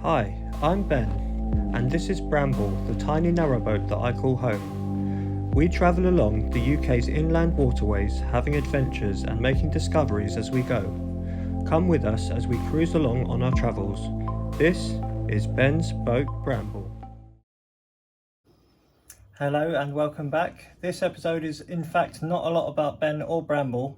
Hi, I'm Ben, and this is Bramble, the tiny narrowboat that I call home. We travel along the UK's inland waterways, having adventures and making discoveries as we go. Come with us as we cruise along on our travels. This is Ben's Boat Bramble. Hello and welcome back. This episode is in fact not a lot about Ben or Bramble.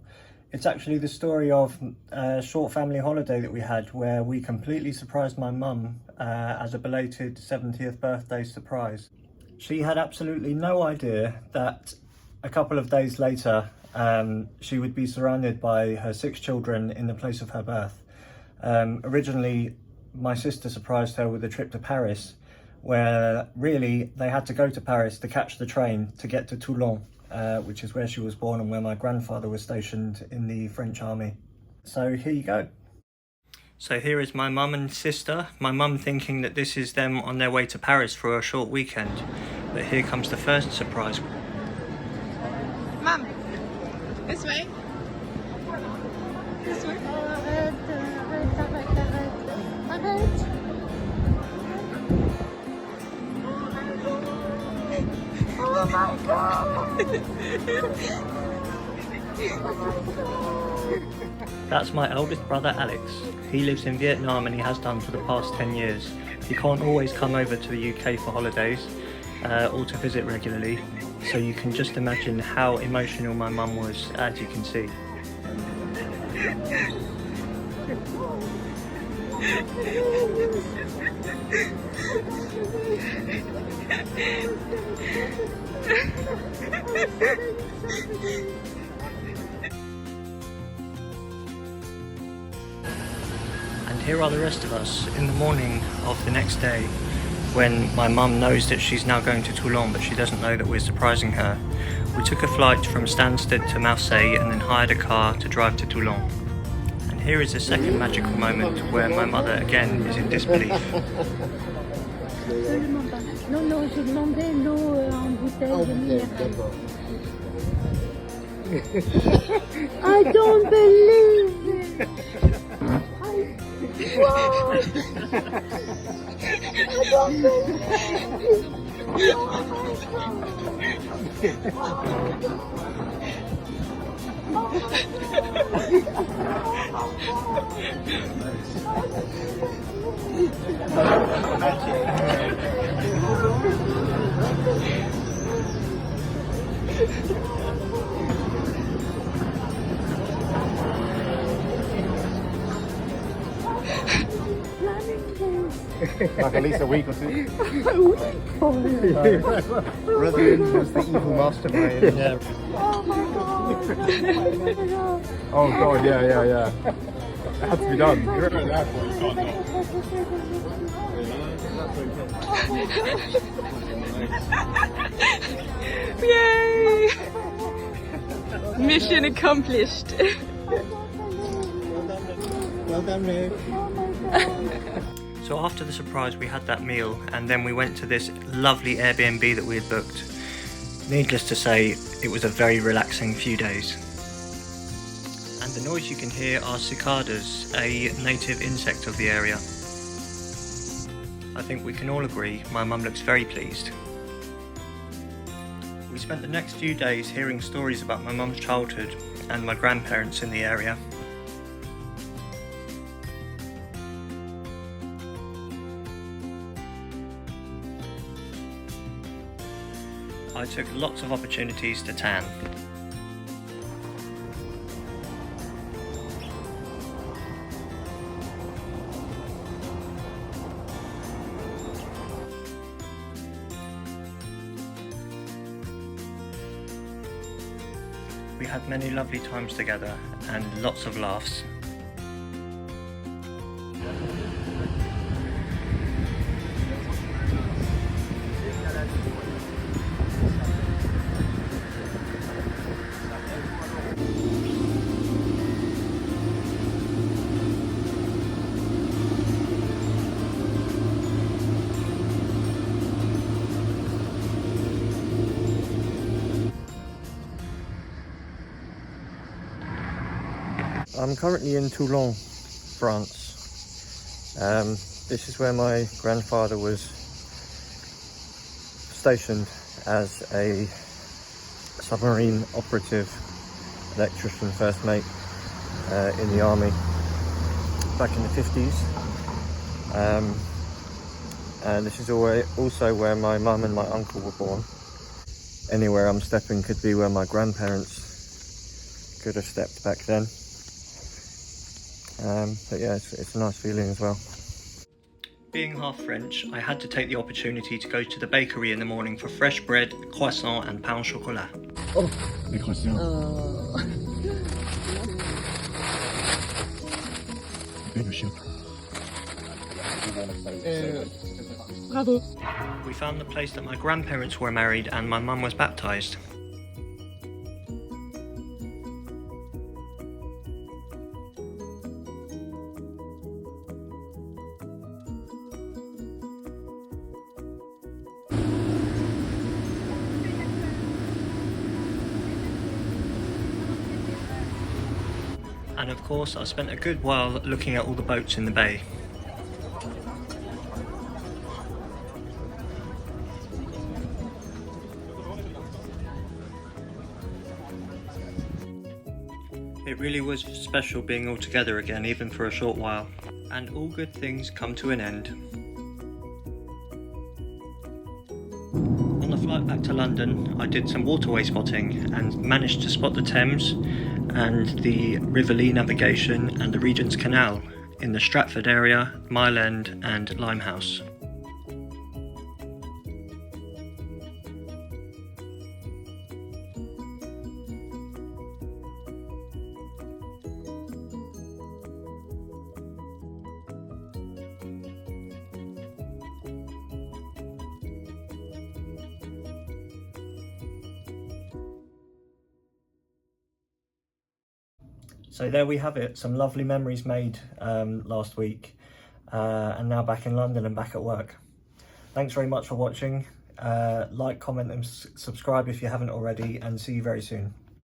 It's actually the story of a short family holiday that we had where we completely surprised my mum as a belated 70th birthday surprise. She had absolutely no idea that a couple of days later she would be surrounded by her 6 children in the place of her birth. Originally, my sister surprised her with a trip to Paris, where really they had to go to Paris to catch the train to get to Toulon, which is where she was born and where my grandfather was stationed in the French army. So here you go. So here is my mum and sister. My mum thinking that this is them on their way to Paris for a short weekend. But here comes the first surprise. Mum, this way. This way. Arrête. Oh my god! That's my eldest brother Alex. He lives in Vietnam and he has done for the past 10 years. He can't always come over to the UK for holidays or to visit regularly, so you can just imagine how emotional my mum was, as you can see. And here are the rest of us in the morning of the next day, when my mum knows that she's now going to Toulon, but she doesn't know that we're surprising her. We took a flight from Stansted to Marseille and then hired a car to drive to Toulon. And here is the second magical moment where my mother again is in disbelief. Non, non, j'ai demandé l'eau en bouteille de minérale. I don't believe it! Wow! I don't believe it! Oh my Like at least a week or two. A week? Resident was the evil mastermind. Yeah. Oh my god! Oh god, yeah. It had to be done. Yay! Mission accomplished. Well done, Ray. So after the surprise we had that meal and then we went to this lovely Airbnb that we had booked. Needless to say, it was a very relaxing few days. And the noise you can hear are cicadas, a native insect of the area. I think we can all agree my mum looks very pleased. We spent the next few days hearing stories about my mum's childhood and my grandparents in the area. I took lots of opportunities to tan. We had many lovely times together and lots of laughs. I'm currently in Toulon, France. This is where my grandfather was stationed as a submarine operative, electrician, first mate in the army back in the 50s. And this is also where my mum and my uncle were born. Anywhere I'm stepping could be where my grandparents could have stepped back then. But yeah, it's a nice feeling as well. Being half French, I had to take the opportunity to go to the bakery in the morning for fresh bread, croissant and pain au chocolat. Oh, les croissants. Le chien. Bravo. We found the place that my grandparents were married and my mum was baptised. And of course, I spent a good while looking at all the boats in the bay. It really was special being all together again, even for a short while. And all good things come to an end. On the flight back to London, I did some waterway spotting and managed to spot the Thames and the River Lee navigation and the Regent's Canal in the Stratford area, Mile End and Limehouse. So there we have it, some lovely memories made last week, and now back in London and back at work. Thanks very much for watching. Like, comment and subscribe if you haven't already, and see you very soon.